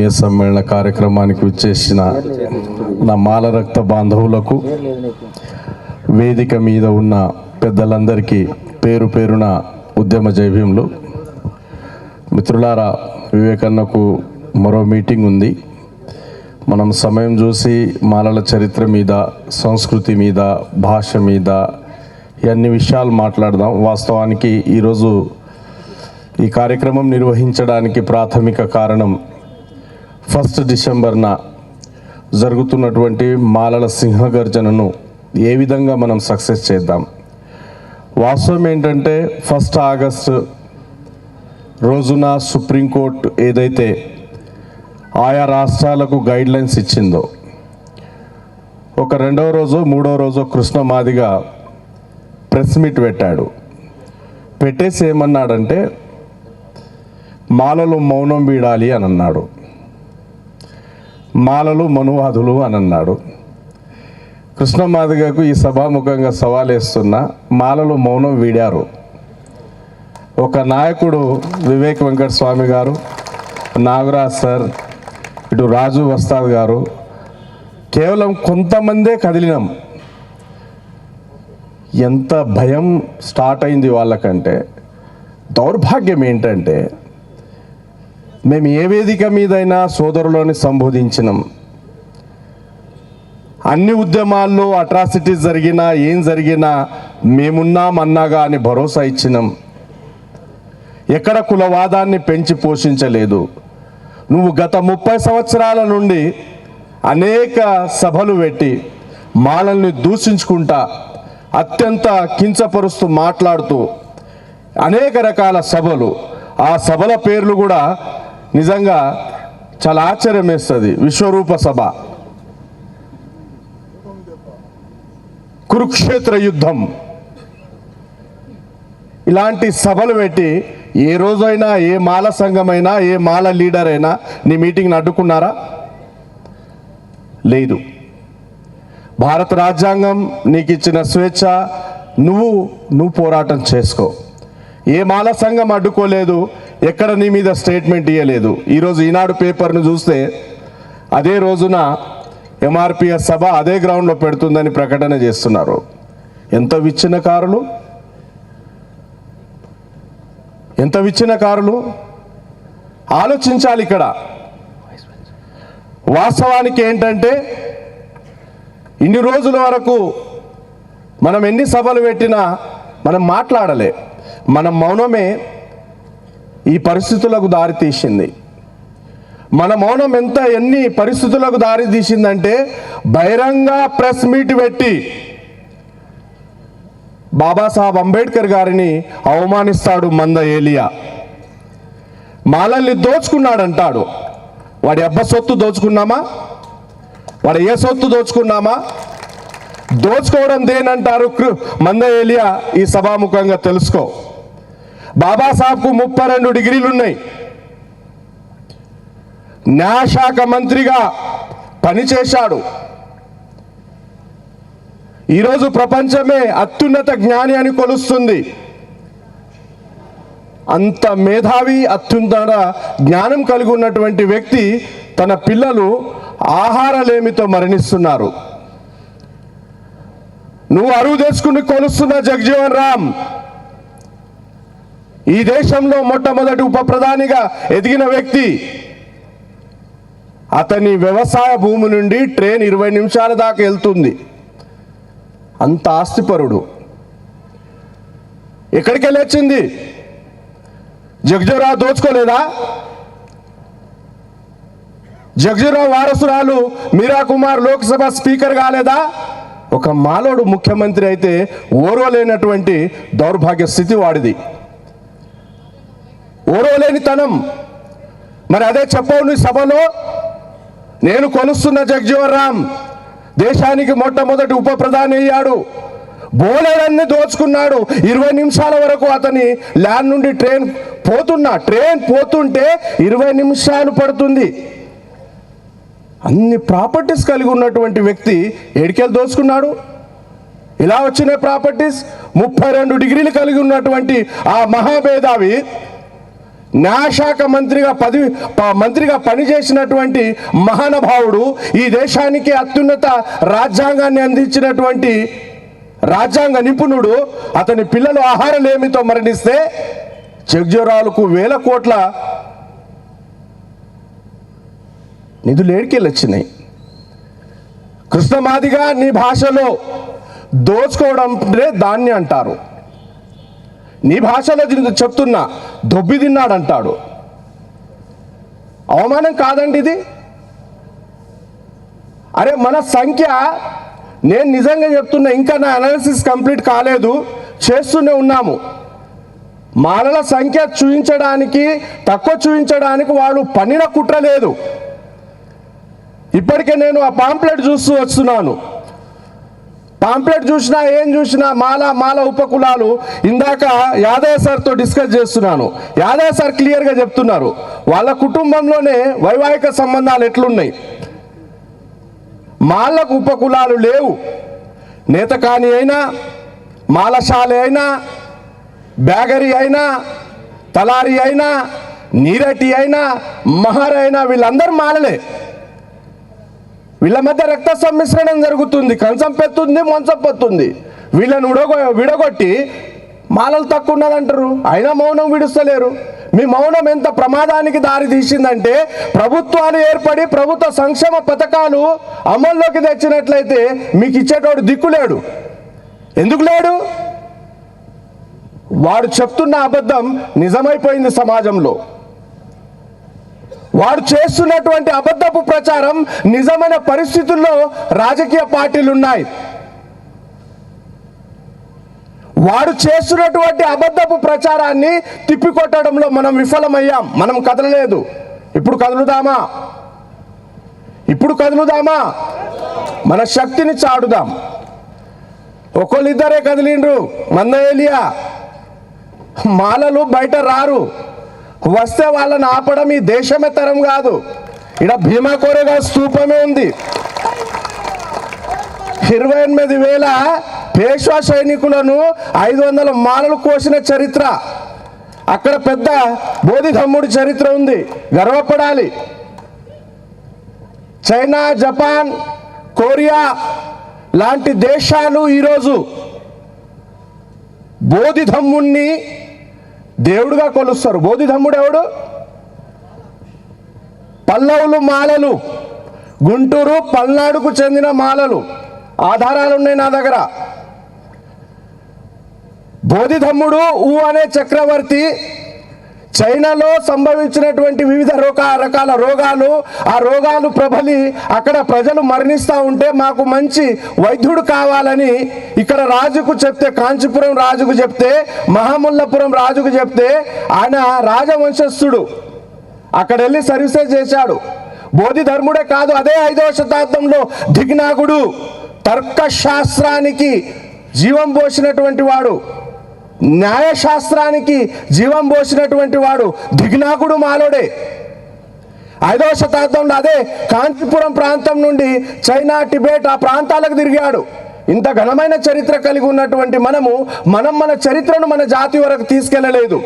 ఆత్మీయ సమ్మేళన కార్యక్రమానికి విచ్చేసిన నా మాల రక్త బాంధవులకు, వేదిక మీద ఉన్న పెద్దలందరికీ పేరు పేరున ఉద్యమ జైభీములు. మిత్రులారా, వివేకన్నకు మరో మీటింగ్ ఉంది. మనం సమయం చూసి మాలల చరిత్ర మీద, సంస్కృతి మీద, భాష మీద ఇవన్నీ విషయాలు మాట్లాడదాం. వాస్తవానికి ఈరోజు ఈ కార్యక్రమం నిర్వహించడానికి ప్రాథమిక కారణం 1 డిసెంబర్న జరుగుతున్నటువంటి మాలల సింహగర్జనను ఏ విధంగా మనం సక్సెస్ చేద్దాం. వాస్తవం ఏంటంటే 1 ఆగస్టు రోజున సుప్రీంకోర్టు ఏదైతే ఆయా రాష్ట్రాలకు గైడ్లైన్స్ ఇచ్చిందో, ఒక 2వ రోజు 3వ రోజు కృష్ణ మాదిగ ప్రెస్ మీట్ పెట్టాడు. పెట్టేసి ఏమన్నాడంటే మాలలు మౌనం వీడాలి అని అన్నాడు, మాలలు మనువాదులు అని అన్నాడు. కృష్ణ మాదిగకు ఈ సభాముఖంగా సవాలేస్తున్నా, మాలలు మౌనం వీడారు. ఒక నాయకుడు వివేక్ వెంకట స్వామి గారు, నాగరాజ్ సార్, ఇటు రాజు వస్తాద్ గారు, కేవలం కొంతమందే కదిలినాం. ఎంత భయం స్టార్ట్ అయింది వాళ్ళకంటే. దౌర్భాగ్యం ఏంటంటే, మేము ఏ వేదిక మీదైనా సోదరులని సంబోధించినాం. అన్ని ఉద్యమాల్లో అట్రాసిటీస్ జరిగినా ఏం జరిగినా మేమున్నాం అన్నాగా అని భరోసా ఇచ్చినాం. ఎక్కడ కులవాదాన్ని పెంచి పోషించలేదు. నువ్వు గత 30 సంవత్సరాల నుండి అనేక సభలు పెట్టి మాలల్ని దూషించుకుంటా, అత్యంత కించపరుస్తూ మాట్లాడుతూ అనేక రకాల సభలు, ఆ సభల పేర్లు కూడా నిజంగా చాలా ఆశ్చర్యం వేస్తుంది. విశ్వరూప సభ, కురుక్షేత్ర యుద్ధం, ఇలాంటి సభలు పెట్టి ఏ రోజైనా ఏ మాల సంఘమైనా ఏ మాల లీడర్ అయినా నీ మీటింగ్ని అడ్డుకున్నారా? లేదు. భారత రాజ్యాంగం నీకు ఇచ్చిన స్వేచ్ఛ, నువ్వు పోరాటం చేసుకో. ఏ మాల సంఘం అడ్డుకోలేదు, ఎక్కడ నీ మీద స్టేట్మెంట్ ఇవ్వలేదు. ఈరోజు ఈనాడు పేపర్ను చూస్తే అదే రోజున ఎంఆర్పిఎస్ సభ అదే గ్రౌండ్లో పెడుతుందని ప్రకటన చేస్తున్నారు. ఎంత విచ్ఛిన్నకారులు, ఎంత విచ్ఛిన్నకారులు ఆలోచించాలి. ఇక్కడ వాస్తవానికి ఏంటంటే, ఇన్ని రోజుల వరకు మనం ఎన్ని సభలు పెట్టినా మనం మాట్లాడలే. మన మౌనమే ఈ పరిస్థితులకు దారి తీసింది. మన మౌనం ఎన్ని పరిస్థితులకు దారి తీసిందంటే, బహిరంగ ప్రెస్ మీట్ పెట్టి బాబాసాహెబ్ అంబేద్కర్ గారిని అవమానిస్తాడు మంద ఏలియా. మాలల్ని దోచుకున్నాడంటాడు. వాడి అబ్బ సొత్తు దోచుకున్నామా? వాడు ఏ సొత్తు దోచుకున్నామా? దోచుకోవడం దేనంటారు మంద ఏలియా? ఈ సభాముఖంగా తెలుసుకో. బాబాసాహెబ్కు 32 డిగ్రీలు ఉన్నాయి. న్యాయశాఖ మంత్రిగా పనిచేశాడు. ఈరోజు ప్రపంచమే అత్యున్నత జ్ఞాని అని కొలుస్తుంది. అంత మేధావి, అత్యున్నత జ్ఞానం కలిగి ఉన్నటువంటి వ్యక్తి తన పిల్లలు ఆహారలేమితో మరణిస్తున్నారు. నువ్వు అరువు తెచ్చుకుని కొలుస్తున్న జగజీవన్ రామ్ ఈ దేశంలో మొట్టమొదటి ఉప ప్రధానిగా ఎదిగిన వ్యక్తి. అతని వ్యవసాయ భూమి నుండి ట్రైన్ 20 నిమిషాల దాకా వెళ్తుంది. అంత ఆస్తిపరుడు. ఎక్కడికి వెళ్ళి వచ్చింది? జగజీవరావు దోచుకోలేదా? జగజీవరావు వారసురాలు మీరా కుమార్ లోక్సభ స్పీకర్ కాలేదా? ఒక మాలోడు ముఖ్యమంత్రి అయితే ఓర్వలేనటువంటి దౌర్భాగ్య స్థితి వాడిది. ఓర్వలేనితనం. మరి అదే చెప్పవు నీ సభలో. నేను కొలుస్తున్న జగజీవన్ రామ్ దేశానికి మొట్టమొదటి ఉప ప్రధాని అయ్యాడు. బోలెడన్ని దోచుకున్నాడు. 20 నిమిషాల వరకు అతని ల్యాండ్ నుండి ట్రైన్ పోతుంటే 20 నిమిషాలు పడుతుంది. అన్ని ప్రాపర్టీస్ కలిగి ఉన్నటువంటి వ్యక్తి ఎడికెళ్ళి దోచుకున్నాడు? ఇలా వచ్చిన ప్రాపర్టీస్ 32 డిగ్రీలు కలిగి ఉన్నటువంటి ఆ మహాభేదావి న్యాయశాఖ మంత్రిగా పనిచేసినటువంటి మహానుభావుడు, ఈ దేశానికి అత్యున్నత రాజ్యాంగాన్ని అందించినటువంటి రాజ్యాంగ నిపుణుడు, అతని పిల్లలు ఆహారలేమితో మరణిస్తే జగ్జీవరావుకు 1000 కోట్ల నిధులు ఏడికెళ్ళి వచ్చినాయి. కృష్ణమాదిగా నీ భాషలో దోచుకోవడం దాన్ని అంటారు. నీ భాషలో చెప్తున్నా దొబ్బి తిన్నాడంటాడు. అవమానం కాదండి ఇది? అరే మన సంఖ్య, నేను నిజంగా చెప్తున్నా, ఇంకా నా అనాలిసిస్ కంప్లీట్ కాలేదు, చేస్తూనే ఉన్నాము. మాలల సంఖ్య చూపించడానికి, తక్కువ చూపించడానికి వాళ్ళు పన్నిన కుట్ర లేదు. ఇప్పటికే నేను ఆ పాంప్లెట్ చూస్తూ వస్తున్నాను. పాంప్లెట్ చూసినా ఏం చూసినా మాల ఉపకులాలు. ఇందాక యాదయ్య సార్తో డిస్కస్ చేస్తున్నాను. యాదయ్య సార్ క్లియర్గా చెప్తున్నారు వాళ్ళ కుటుంబంలోనే వైవాహిక సంబంధాలు ఎట్లున్నాయి. మాలకు ఉపకులాలు లేవు. నేతకాని అయినా, మాలశాలి అయినా, బ్యాగరి అయినా, తలారి అయినా, నీరటి అయినా, మహర్ అయినా వీళ్ళందరూ మాలలే. వీళ్ళ మధ్య రక్త సమ్మిశ్రణం జరుగుతుంది. కంచం పెత్తుంది, మంచం పెత్తుంది. వీళ్ళని విడగొట్టి మాలలు తక్కువ ఉన్నదంటారు, అయినా మౌనం విడుస్తలేరు. మీ మౌనం ఎంత ప్రమాదానికి దారి తీసిందంటే, ప్రభుత్వాలు ఏర్పడి ప్రభుత్వ సంక్షేమ పథకాలు అమల్లోకి తెచ్చినట్లయితే మీకు ఇచ్చేటోడు దిక్కులేడు. ఎందుకు లేడు? వాడు చెప్తున్న అబద్ధం నిజమైపోయింది సమాజంలో. వాడు చేస్తున్నటువంటి అబద్ధపు ప్రచారం నిజమైన పరిస్థితుల్లో రాజకీయ పార్టీలు ఉన్నాయి. వాడు చేస్తున్నటువంటి అబద్ధపు ప్రచారాన్ని తిప్పికొట్టడంలో మనం విఫలమయ్యాం. మనం కదలలేదు. ఇప్పుడు కదులుదామా? మన శక్తిని చాటుదాం. ఒకళ్ళిద్దరే కదిలిండ్రు, మందయేలియా. మాలలు బయట రారు. వస్తే వాళ్ళని ఆపడం ఈ దేశమే తరం కాదు. ఇక్కడ భీమా కోరేగా స్తూపమే ఉంది. 28,000 పేష్వా సైనికులను 500 మాలలు కోసిన చరిత్ర. అక్కడ పెద్ద బోధిధమ్ముడి చరిత్ర ఉంది, గర్వపడాలి. చైనా, జపాన్, కొరియా లాంటి దేశాలు ఈరోజు బోధిధమ్ముణ్ణి దేవుడుగా కొలుస్తారు. బోధిధమ్ముడు ఎవడు? పల్లవులు మాలలు, గుంటూరు పల్నాడుకు చెందిన మాలలు. ఆధారాలు ఉన్నాయి నా దగ్గర. బోధిధమ్ముడు అనే చక్రవర్తి చైనాలో సంభవించినటువంటి వివిధ రకాల రోగాలు, ఆ రోగాలు ప్రబలి అక్కడ ప్రజలు మరణిస్తూ ఉంటే మాకు మంచి వైద్యుడు కావాలని ఇక్కడ రాజుకు చెప్తే, కాంచీపురం రాజుకు చెప్తే, మహాముల్లపురం రాజుకు చెప్తే, ఆయన రాజవంశస్థుడు అక్కడ వెళ్ళి సర్వీసెస్ చేశాడు. బోధిధర్ముడే కాదు, అదే 5వ శతాబ్దంలో దిగ్నాగుడు తర్కశాస్త్రానికి జీవం పోసినటువంటి వాడు, న్యాయశాస్త్రానికి జీవం పోసినటువంటి వాడు దిగ్నాగుడు మాలోడే. 5వ శతాబ్దంలో అదే కాంచీపురం ప్రాంతం నుండి చైనా, టిబెట్ ఆ ప్రాంతాలకు తిరిగాడు. ఇంత ఘనమైన చరిత్ర కలిగి ఉన్నటువంటి మనం మన చరిత్రను మన జాతి వరకు తీసుకెళ్ళలేదు.